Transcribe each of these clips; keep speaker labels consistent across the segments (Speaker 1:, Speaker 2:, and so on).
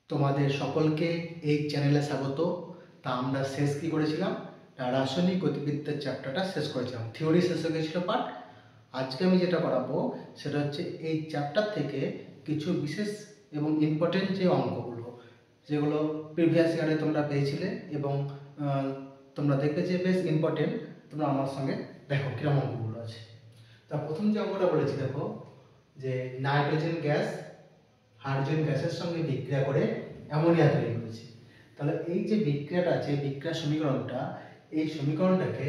Speaker 1: তোমাদের সকলকে এই চ্যানেলে স্বাগত। তা আমরা শেষ কি করেছিলাম না, রাসায়নিক গতিবিদ্যার চ্যাপ্টারটা শেষ করেছিলাম, থিওরি শেষ হয়ে গেছিল পার্ট। আজকে আমি যেটা করাবো সেটা হচ্ছে এই চ্যাপ্টার থেকে কিছু বিশেষ এবং ইম্পর্টেন্ট যে অঙ্কগুলো, যেগুলো প্রিভিয়াস ইয়ারে তোমরা পেয়েছিলে এবং তোমরা দেখবে যে বেশ ইম্পর্টেন্ট। তোমরা আমার সঙ্গে দেখো কিরকম অঙ্কগুলো আছে। তা প্রথম যে অঙ্কটা বলেছি দেখো, যে নাইট্রোজেন গ্যাস হাইড্রোজেন গ্যাসের সঙ্গে বিক্রিয়া করে অ্যামোনিয়া তৈরি করেছে। তাহলে এই যে বিক্রিয়াটা আছে, বিক্রিয়া সমীকরণটা, এই সমীকরণটাকে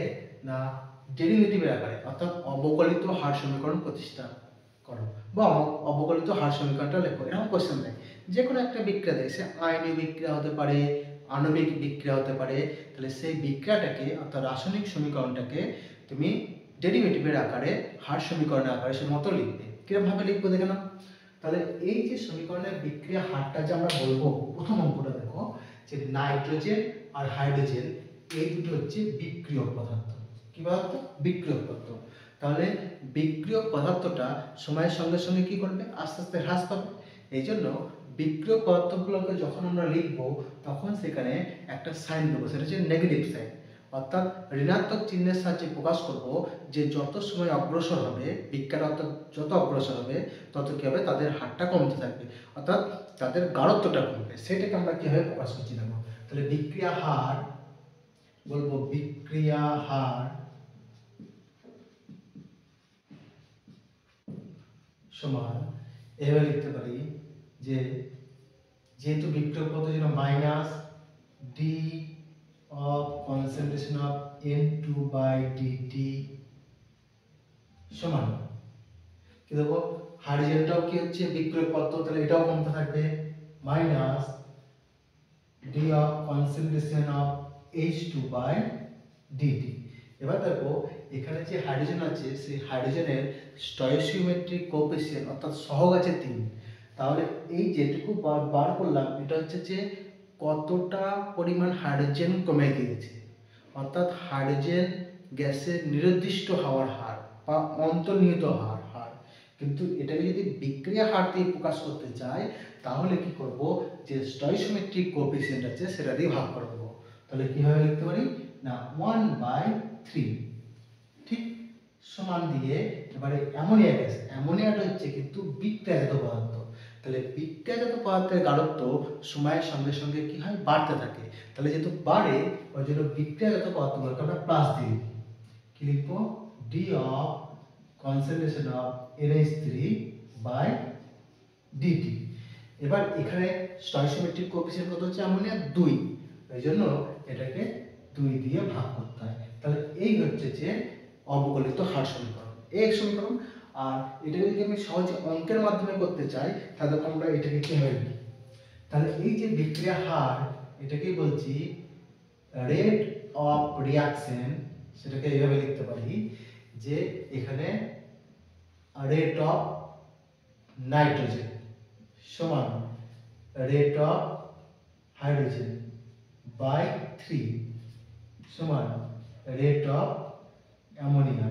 Speaker 1: না ডেরিভেটিভের আকারে অর্থাৎ অবকলিত হার সমীকরণ প্রতিষ্ঠা করো বা অবকলিত হার সমীকরণটা লেখো, এরকম কোশ্চেন দেয়। যে কোনো একটা বিক্রিয়া দেয়, সে আয়নিক বিক্রিয়া হতে পারে, আণবিক বিক্রিয়া হতে পারে। তাহলে সেই বিক্রিয়াটাকে অর্থাৎ রাসায়নিক সমীকরণটাকে তুমি ডেরিভেটিভের আকারে হার সমীকরণের আকারে সে মতো লিখবে। কিরকমভাবে লিখবো দেখে নাও। তাহলে এই যে সমীকরণের বিক্রিয়া হারটা যে আমরা বলবো, প্রথম অঙ্কটা দেখো যে নাইট্রোজেন আর হাইড্রোজেন এই দুটো হচ্ছে বিক্রিয়ক পদার্থ। কি পদার্থ? বিক্রিয়ক পদার্থ। তাহলে বিক্রিয়ক পদার্থটা সময়ের সঙ্গে সঙ্গে কি করবে? আস্তে আস্তে হ্রাস পাবে। এই জন্য বিক্রিয়ক পদার্থগুলোকে যখন আমরা লিখবো তখন সেখানে একটা সাইন দেবো, সেটা হচ্ছে নেগেটিভ সাইন। অর্থাৎ ঋণাত্মক চিহ্নের সাহায্যে প্রকাশ করব যে যত সময় অগ্রসর হবে বিক্রিয়াটা, অর্থাৎ যত অগ্রসর হবে তত কি হবে, তাদের হারটা কমতে থাকবে, অর্থাৎ তাদের গাঢ়ত্বটা কমবে। সেটাকে আমরা কিভাবে প্রকাশ করছি দেখো। তাহলে বিক্রিয়া হার বলবো, বিক্রিয়া হার সমান এভাবে লিখতে পারি যে যেহেতু বিক্রিয়ক পদার্থ জন্য minus D of concentration of N2 by dt সমান কি দেবো, হাইড্রোজেনটাও কি হচ্ছে বিক্রিয়ক পদার্থ, তাহলে এটাও কমতে থাকবে, minus d of concentration of H2 by dt। এবার দেখো এখানে যে হাইড্রোজেন আছে সেই হাইড্রোজেনের স্টয়কিওমেট্রিক কোএফিসিয়েন্ট অর্থাৎ সহগ আছে 3। তাহলে এই যেটুকু বার করলাম এটা হচ্ছে যে কতটা পরিমাণ হাইড্রোজেন কমে গিয়েছে, অর্থাৎ হাইড্রোজেন গ্যাসের নির্দিষ্ট হওয়ার হার বা অন্তর্নিহিত হার। কিন্তু এটাকে যদি বিক্রিয়া হার দিয়ে প্রকাশ করতে চাই তাহলে কি করব, যে স্টয়কিওমেট্রিক কোএফিসিয়েন্ট আছে সেটা দিয়ে ভাগ করে দেবো। তাহলে কিভাবে লিখতে পারি না, 1/3 ঠিক সমান দিয়ে এবারে অ্যামোনিয়া গ্যাস, অ্যামোনিয়াটা হচ্ছে কিন্তু বিক্রিয়াজাত পদার্থ। তাহলে বিক্রিয়াজাত পদার্থের গাঢ়ত্ব সময়ের সঙ্গে সঙ্গে কি হয়, বাড়তে থাকে। তাহলে যেহেতু বাড়ে ওই জন্য বিক্রিয়াজাত পদার্থগুলোকে আমরা প্লাস দিয়ে দিই। কি লিখবো, D of concentration of NH3 by DT. এবার এখানে স্টয়কিওমেট্রিক কোএফিসিয়েন্ট কত হচ্ছে, অ্যামোনিয়া 2, এই জন্য এটাকে 2 দিয়ে ভাগ করতে হয়। তাহলে এই হচ্ছে যে অবকলিত হার সমীকরণ, এই সমীকরণ। আর এটাকে যদি আমি সহজে অঙ্কের মাধ্যমে করতে চাই তাহলে আমরা এটাকে কিভাবে লিখি, তাহলে এই যে বিক্রিয়া হার এটাকেই বলছি রেট অফ রিঅ্যাকশন। সেটাকে এইভাবে লিখতে পারি যে এখানে রেট অফ নাইট্রোজেন সমান রেট অফ হাইড্রোজেন বাই 3 সমান রেট অফ অ্যামোনিয়া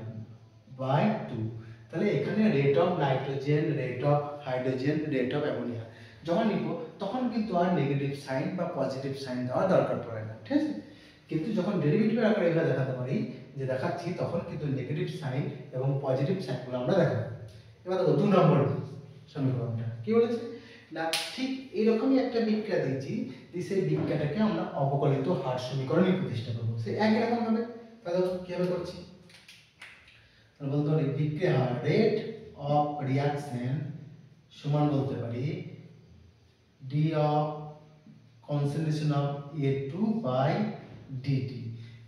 Speaker 1: বাই 2। তাহলে এখানে rate of nitrogen, rate of hydrogen, rate of ammonia যখন লিখব তখন কিন্তু আর নেগেটিভ সাইন বা পজিটিভ সাইন দেওয়ার দরকার পড়ে না, ঠিক আছে। কিন্তু যখন ডেরিভেটিভের আকারে এগুলো দেখাতে পারি, যে দেখাচ্ছি, তখন কিন্তু নেগেটিভ সাইন এবং পজিটিভ সাইনগুলো আমরা দেখাবো। এবার দেখো 2 নম্বর সমীকরণটা কি বলেছে না, ঠিক এরকমই একটা বিক্রিয়া দিয়েছি, সেই বিক্রিয়াটাকে আমরা অবকলিত হার সমীকরণে প্রতিষ্ঠা করবো, সে একই রকম ভাবে। তাহলে কিভাবে করছি, তাহলে বলতে পারি বিক্রিয়া হার রেট অফ রিঅ্যাকশন সমান বলতে পারি D of concentration of A2 by dt।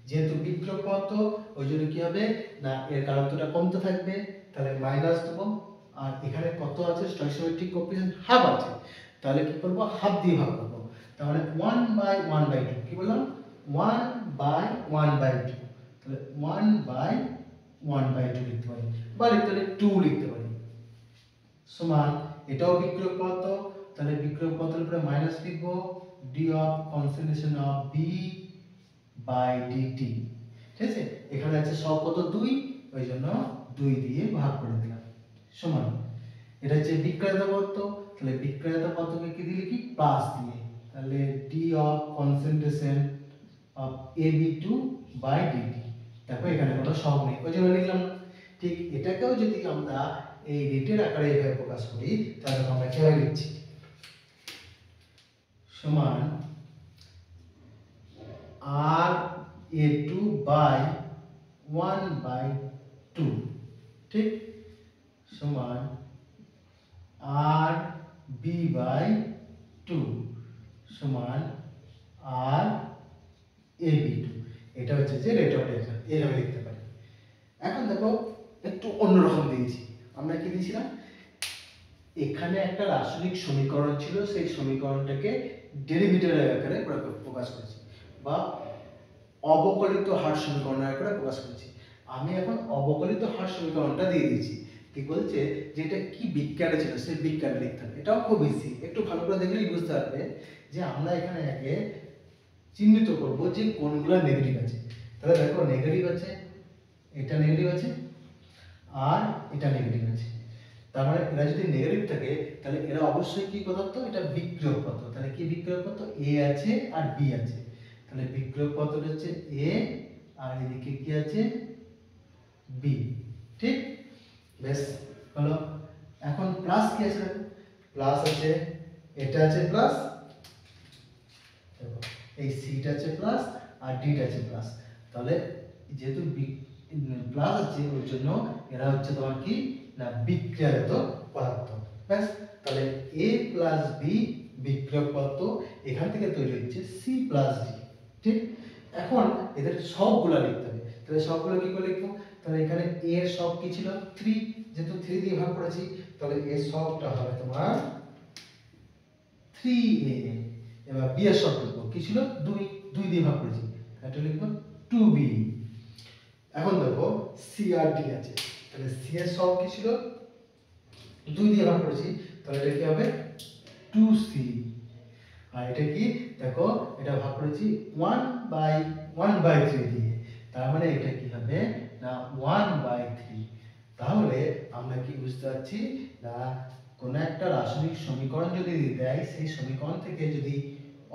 Speaker 1: যেহেতু বিক্রিয়ক পদার্থ ওই জন্য কি হবে না, এর গাঢ়ত্বটা কমতে থাকবে, তাহলে মাইনাস দেবো। আর এখানে কত আছে, স্টয়কিওমেট্রিক কোএফিসিয়েন্ট হাফ আছে, তাহলে কি করব, হাফ দিয়ে ভাগ করব। তাহলে 1/1/2 কি বললাম, 1/1/2। তাহলে 1/1/2 লিখতে পারি, বা লিখতে পারি 2 লিখতে পারি, সমান এটাও বিক্রিয়ক পদার্থ, তাহলে বিক্রিয়ক পদার্থের উপরে মাইনাস লিখব, D of concentration of B by dt। ঠিক আছে, এখানে আছে সব কত 2, ওই জন্য 2 দিয়ে ভাগ করে দিলাম, সমান এটা হচ্ছে বিক্রিয়াজাত পদার্থ। তাহলে বিক্রিয়াজাত পদার্থকে কি দিয়ে লিখি, প্লাস দিয়ে, তাহলে D of concentration of AB2 by DT. দেখো এখানে কোনো সহগ নেই, ওই জন্য লিখলাম না। ঠিক এটাকেও যদি আমরা এই রেটের আকারে এভাবে প্রকাশ করি তাহলে আমরা কিভাবে লিখছি, সমান RA2 বাই 1/2, ঠিক, সমান RB বাই 2 সমান RAB2। এটা হচ্ছে যে রেট অফ রিঅ্যাকশন, এইভাবে লিখতে পারি। এখন দেখো একটু অন্যরকম দিয়েছি, আমরা কি দিয়েছিলাম, এখানে একটা রাসায়নিক সমীকরণ ছিল, সেই সমীকরণটাকে ডেরিভেটিভের আকারে প্রকাশ করেছি বা অবকলিত হার সমীকরণ আকারে প্রকাশ করেছি। আমি এখন অবকলিত হার সমীকরণটা দিয়ে দিয়েছি। কি বলছে যে এটা কি বিজ্ঞানে ছিল সেই বিজ্ঞানে লিখতে হবে। এটাও খুব ইজি, একটু ভালো করে দেখলেই বুঝতে পারবে যে আমরা এখানে আগে চিহ্নিত করব যে কোনগুলো নেগেটিভ আছে। তাহলে দেখো নেগেটিভ আছে, এটা নেগেটিভ আছে আর এটা নেগেটিভ আছে। তার মানে এরা যদি নেগেটিভ থাকে তাহলে এরা অবশ্যই কি পদার্থ, এটা বিক্রিয়ক পদার্থ। তাহলে কি বিক্রিয়ক পদার্থ, এ আছে আর বি আছে। তাহলে বিক্রিয়ক পদার্থ হচ্ছে এ আর এদিকে কি আছে, বি, ঠিক, বেশ হলো। এখন প্লাস কি আছে, প্লাস আছে, এটা আছে প্লাস, দেখো এই সিটা আছে প্লাস আর ডিটা আছে প্লাস। তাহলে যেহেতু প্লাস আছে ওই জন্য এরা হচ্ছে তোমার কি না বিক্রিয়াজাত পদার্থ। ব্যাস, তাহলে এ প্লাস বি বিক্রিয়ক পদার্থ, এখান থেকে তৈরি হচ্ছে সি প্লাস ডি, ঠিক। এখন এদের সবগুলো লিখতে হবে। তাহলে সবগুলো কি করে লিখবো, তাহলে এখানে এ এর সব কি ছিল 3, যেহেতু 3 দিয়ে ভাগ করেছি তাহলে এর সবটা হবে তোমার 3a। এবার বি এর সব লিখবো, কি ছিল 2 দিয়ে ভাগ করেছি, এটা লিখবো 2b। এখন দেখো সি আর ডি আছে, তাহলে সি এর সব কি ছিল 2 দিয়ে ভাগ করেছি, তাহলে এটা কি হবে 2c। আর এটা কি দেখো, এটা ভাগ করেছি 1/3 দিয়ে, তার মানে এটা কি হবে না 1/3। তাহলে আমরা কি বুঝতে পারছি না, কোন একটা রাসায়নিক সমীকরণ যদি দেয় সেই সমীকরণ থেকে যদি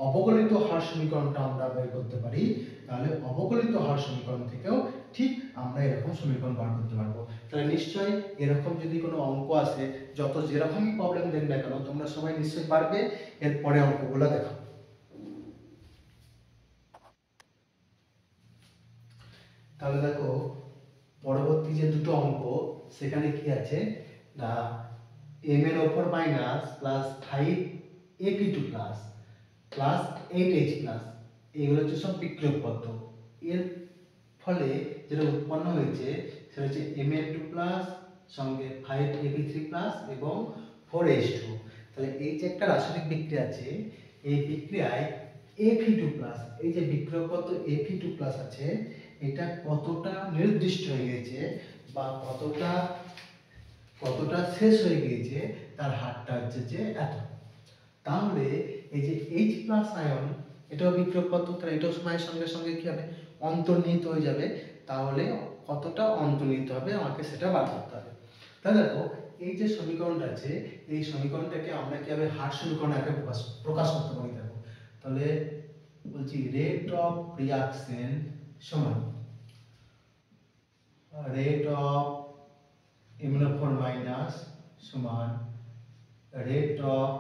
Speaker 1: অবকলিত হার সমীকরণটা আমরা বের করতে পারি তাহলে অবকলিত হার সমীকরণ থেকেও ঠিক আমরা এরকম সমীকরণ বার করতে পারবো। তাহলে নিশ্চয়ই এরকম যদি কোনো অঙ্ক আসে, যত যেরকমই প্রবলেম দেন না কেন তোমরা সবাই নিশ্চয়ই পারবে। এরপরে অঙ্কগুলো দেখো। তাহলে দেখো পরবর্তী যে দুটো অঙ্ক সেখানে কি আছে না mn/- plus 5ap2 plus 8h plus, এইগুলো হচ্ছে সব বিক্রিয়ক পদার্থ। এর ফলে যেটা উৎপন্ন হয়েছে সেটা হচ্ছে mn2 প্লাস সঙ্গে 5ap3 প্লাস এবং 4h2। তাহলে এই যে একটা রাসায়নিক বিক্রিয়া আছে, এই বিক্রিয়ায় Fe2 প্লাস, এই যে বিক্রিয়ক পদার্থ Fe2 প্লাস আছে, এটা কতটা নির্দিষ্ট হয়ে গেছে বা কতটা শেষ হয়ে গিয়েছে তার হারটা হচ্ছে যে এত। তাহলে এই যে H প্লাস আয়ন এটাও বিক্রিয়ক পদার্থ, তাহলে এটাও সময়ের সঙ্গে সঙ্গে কি হবে অন্তর্নিহিত হয়ে যাবে। তাহলে কতটা অন্তর্নিহিত হবে আমাকে সেটা বার করতে হবে। তাহলে দেখো এই যে সমীকরণটা আছে এই সমীকরণটাকে আমরা কিভাবে হার সমীকরণ আকারে প্রকাশ করতে পারি। দেখো তাহলে বলছি রেট অফ রিঅ্যাকশন সমান রেট অফ mn/- সমান rate of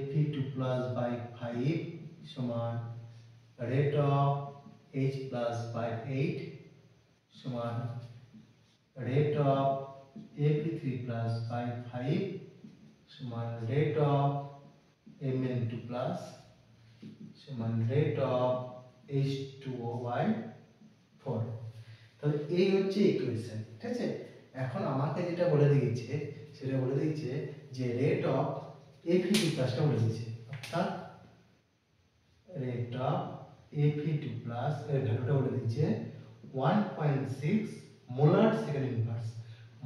Speaker 1: Fe2 plus by 5 সমান rate of H plus by 8 সমান rate of Ap3 plus by 5 সমান রেট অফ Mn2 প্লাস সমান রেট অফ H2O বাই 4। তাহলে এই হচ্ছে ইকুয়েশন, ঠিক আছে। এখন আমাকে যেটা বলে দিয়েছে সেটা বলে দিয়েছে যে রেট অফ Fe2 প্লাসটা বলে দিয়েছে, অর্থাৎ রেট অফ Fe2 প্লাস এর ভ্যালুটা বলে দিয়েছে 1.6 মোলার সেকেন্ড ইনভার্স।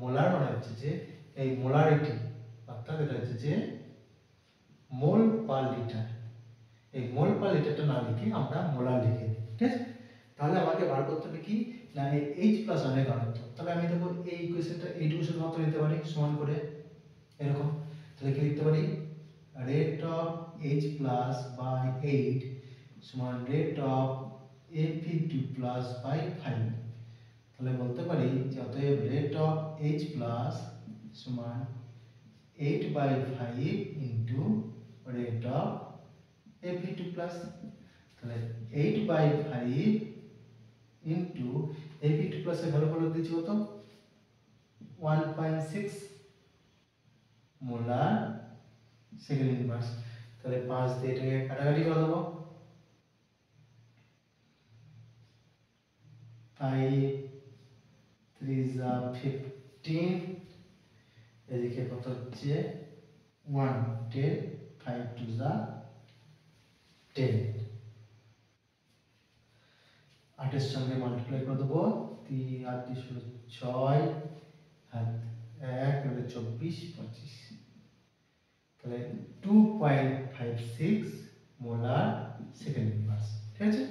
Speaker 1: মোলার মানে হচ্ছে যে এই মোলারিটি, অর্থাৎ এটা হচ্ছে যে মোল পার লিটার। এই মোল পার লিটারটা না লিখে আমরা মোলার লিখে দিই, ঠিক আছে। তাহলে আমাকে বার করতে হবে কি না এই H প্লাস আয়নের ঘনত্ব। তাহলে আমি দেবো এই ইকুয়েশনটা এইটুকু শুধুমাত্র নিতে পারি সমান করে এরকম। তাহলে কি লিখতে পারি rate of H plus by 8 সমান rate of Fe2 plus by 5 তাহলে বলতে পারি যে অতএব rate of H plus সমান 8 by 5 into rate of Fe2 plus তাহলে 8 by 5 into Fe2 plus এর ভ্যালু বলে দিচ্ছি কত 1.6 মোলার সেকেন্ড ইনভার্স তাহলে 5 দিয়ে এটাকে কাটাকাটি করে দেবো 5 3 যা 15 এদিকে কত হচ্ছে 1 10 5 2 যা 10 8 এর সঙ্গে মাল্টিপ্লাই করে দেবো 3 8 3 6 হাত 1 হলে 24 25 তাহলে 2.56 মোলার সেকেন্ড ইনভার্স ঠিক আছে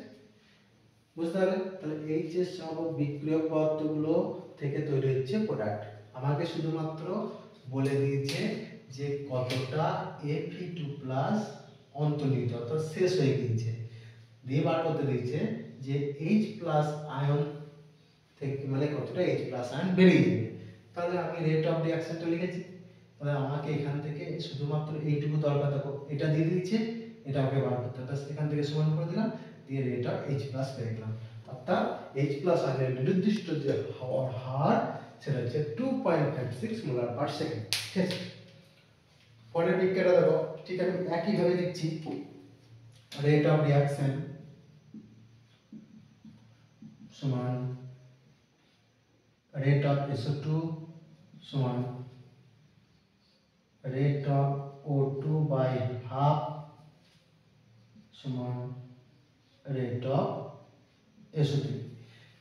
Speaker 1: বুঝতে পারলে তাহলে এই যে সব বিক্রিয়ক পদার্থগুলো থেকে তৈরি হচ্ছে প্রোডাক্ট আমাকে শুধুমাত্র বলে দিয়েছে যে কতটা Fe2 প্লাস অন্তর্নিহিত অর্থাৎ শেষ হয়ে গিয়েছে দিয়ে বার করতে দিয়েছে যে H প্লাস আয়ন থেকে মানে কতটা H প্লাস আয়ন বেরিয়ে যাবে তাহলে আমি রেট অফ রিঅ্যাকশনটা লিখেছি তাহলে আমাকে এখান থেকে শুধুমাত্র এইটুকু দরকার দেখো এটা দিয়ে দিয়েছে এটা আমাকে বার করতে হবে তাহলে এখান থেকে সমান করে দিলাম দিয়ে রেট অফ H প্লাস পেয়ে গেলাম অর্থাৎ H প্লাস আয়নের নির্দিষ্ট যে হওয়ার হার সেটা হচ্ছে 2.56 মোলার পার সেকেন্ড ঠিক আছে পরের বিক্রিয়াটা দেখো ঠিক আমি একই ভাবে লিখছি রেট অফ রিঅ্যাকশন সমান rate of SO2 সমান rate of O2 by half সমান rate of SO3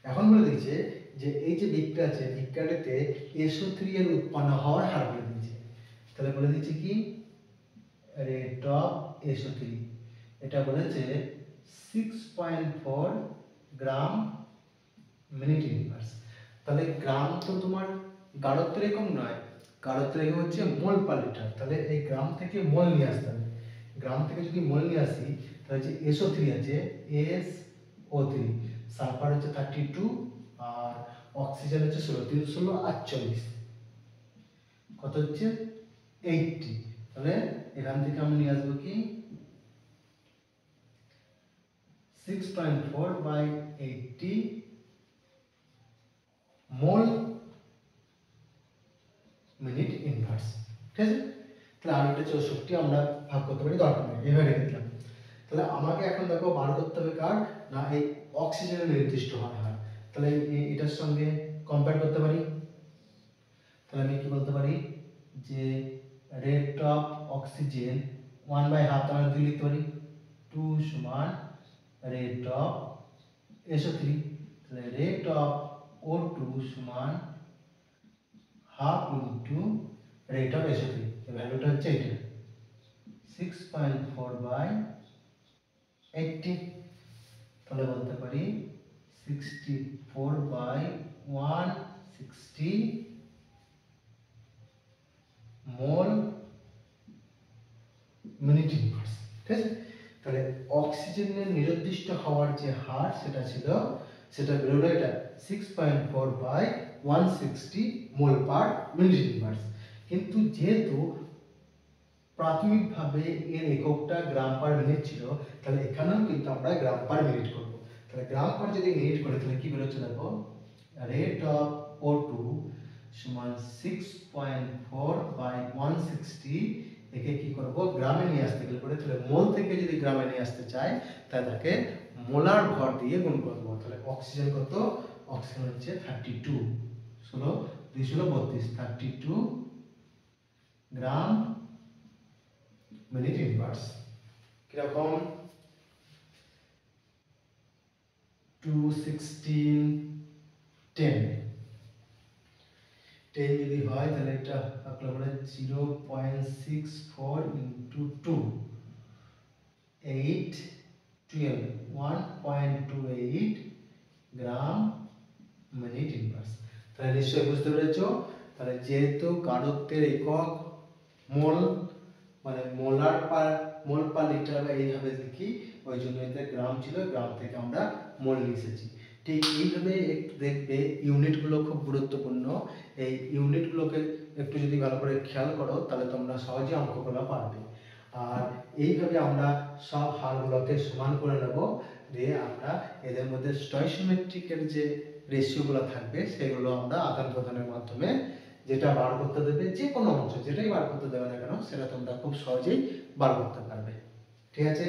Speaker 1: এখন বলে দিয়েছে যে এই যে বিক্রিয়া আছে বিক্রিয়াটিতে SO3 এর উৎপন্ন হওয়ার হার বলে দিয়েছে তাহলে বলে দিয়েছে কি rate of SO3 এটা বলেছে 6.4 গ্রাম মিনিট ইনভার্স তাহলে গ্রাম তো তোমার গাঢ়ত্বের একক নয় গাঢ়ত্বের একক হচ্ছে মোল পার লিটার তাহলে এই গ্রাম থেকে মোল নিয়ে আসতে হবে গ্রাম থেকে যদি মোল নিয়ে আসি তাহলে যে SO3 আছে SO3 সালফার হচ্ছে 32 আর অক্সিজেন হচ্ছে 16 3 16 48 কত হচ্ছে 80 তাহলে এখান থেকে আমরা নিয়ে আসবো কি 6.4 by 80 মোল মিনিট ইনভার্স ঠিক আছে তাহলে আর এটা 64 আমরা ভাগ করতে পারি দরকার নেই এভাবে রেখে দিলাম তাহলে আমাকে এখন দেখো বার করতে হবে কার না এই অক্সিজেনের নির্দিষ্ট হার তাহলে এটার সঙ্গে কম্পেয়ার করতে পারি তাহলে আমি কি বলতে পারি যে রেট অফ অক্সিজেন 1/2 আমরা 2 লিখতে পারি 2 সমান রেট অফ SO3 তাহলে রেট অফ O2 সমান half into rate of SO3 এর ভ্যালুটা হচ্ছে এটা 6.4 বাই 80 তাহলে বলতে পারি 64 বাই 160 মোল মিনিট ইনভার্স ঠিক আছে তাহলে অক্সিজেনের নির্দিষ্ট হওয়ার যে হার সেটা বেরোলো এটা 6.4 by 160 mole per minute inverse কিন্তু যেহেতু প্রাথমিকভাবে এর এককটা গ্রাম পার মিনিট ছিল তাহলে এখানেও কিন্তু আমরা গ্রাম পার মিনিট করব তাহলে গ্রাম পার যদি মিনিট করে তাহলে কি বেরোচ্ছে দেখো রেট অফ O2 সমান 6.4 বাই 160 একে কি করব গ্রামে নিয়ে আসতে গেলে পরে তাহলে মোল থেকে যদি গ্রামে নিয়ে আসতে চাই তাহলে তাকে মোলার ভর দিয়ে গুণ করব তাহলে অক্সিজেন কত অক্সিজেন হচ্ছে 32 16 2 16 32 32 গ্রাম মিনিট ইনভার্স কিরকম 216 10 যদি হয় তাহলে এটা আপনার বলে 0.64 into 2 8 12 1.28 গ্রাম মিনিট ইনভার্স তাহলে নিশ্চয়ই বুঝতে পেরেছো তাহলে যেহেতু গাঢ়ত্বের একক মোল মানে মোলার এটা আমরা এইভাবে লিখি, ওই জন্য এতে গ্রাম ছিল, গ্রাম থেকে আমরা মোল নিয়ে এসেছি। ঠিক এইভাবে একটু দেখবে ইউনিটগুলো খুব গুরুত্বপূর্ণ। এই ইউনিটগুলোকে একটু যদি ভালো করে খেয়াল করো তাহলে তোমরা সহজে অঙ্কগুলো পারবে। আর এইভাবে আমরা সব হারগুলোকে সমান করে নেব, দিয়ে আমরা এদের মধ্যে স্টয়চিওমেট্রিকের যে রেশিওগুলো থাকবে সেগুলো আমরা আদান প্রদানের মাধ্যমে যেটা বার করতে দেবে, যে কোনো অংশ যেটাই বার করতে দেবে না কেন সেটা তোমরা খুব সহজেই বার করতে পারবে। ঠিক আছে।